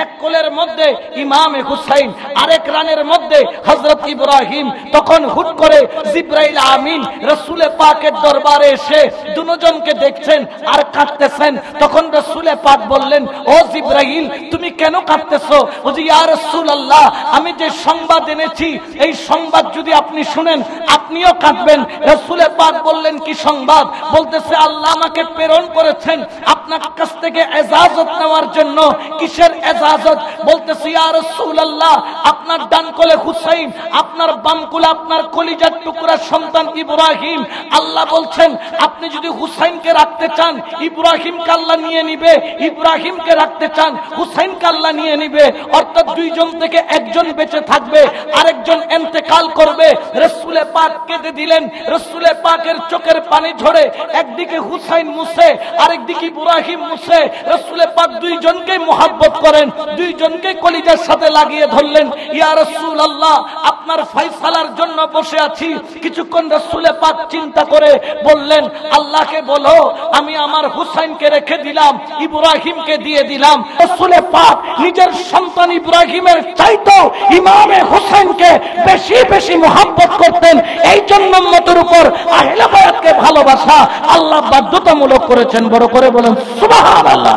এক কোলের মধ্যে ইমামে হুসাইন, আরেক রানের মধ্যে হযরত ইব্রাহিম। তখন হুট করে জিবরাইল আমিন রাসূল পাকের দরবারে এসে দুজনকে দেখছেন আর কাঁদতেছেন। তখন রাসূল পাক বললেন, ও জিবরাইল, তুমি কেন কাঁদতেছো? বলছে, ইয়া রাসূলুল্লাহ, আমি যে সংবাদ এনেছি এই সংবাদ যদি আপনি শুনেন আপনিও কাঁদবেন। রাসূল পাক বললেন, কি সংবাদ? বলতেছে, আল্লাহ আমাকে প্রেরণ করেছেন আপনার কাছ থেকে ইজাজত নেওয়ার জন্য। কিসের ইজাজত? বলতেছে, ইয়া রাসূলুল্লাহ, আপনার ডান কোলে হুসাইন, আপনার বাম কোলে আপনার কলিজার টুকরা সন্তান ইব্রাহিম। আল্লাহ বলছেন, আপনি যদি হুসাইনকে রাখতে চান ইব্রাহিমকে আল্লাহ নিয়ে নিবে, ইব্রাহিমকে রাখতে চান হুসাইনকে আল্লাহ নিয়ে নিবে। অর্থাৎ দুইজন থেকে একজন বেঁচে থাকবে, আরেকজন ইন্তেকাল করবে। রাসূল পাক কেঁদে দিলেন। রাসূল পাকের চোখের পানি ঝরে একদিকে হুসাইন মুছে আরেকদিকে ইব্রাহিম মুছে। রাসূল পাক দুইজনকে মুহাব্বত করেন, দুইজনকে কলিজার সাথে লাগিয়ে ধরলেন। ইয়া রাসূলুল্লাহ, আপনার ফয়সালার জন্য বসে আছি। কিছুক্ষণ রাসূল পাক চিন্তা করে বললেন, আল্লাহকে বলো আমি আমার হুসাইনকে রেখে দিলাম, ইব্রাহিমকে দিয়ে দিলাম। রাসূল পাক নিজের সন্তান ইব্রাহিমের চাইতেও ইমামে হুসাইনকে বেশি বেশি মুহাব্বত করতেন। এই জন্য উম্মতের উপর আহলে বায়াতকে ভালোবাসা আল্লাহ বাধ্যতামূলক করেছেন। বড় করে বলেন সুবহানাল্লাহ।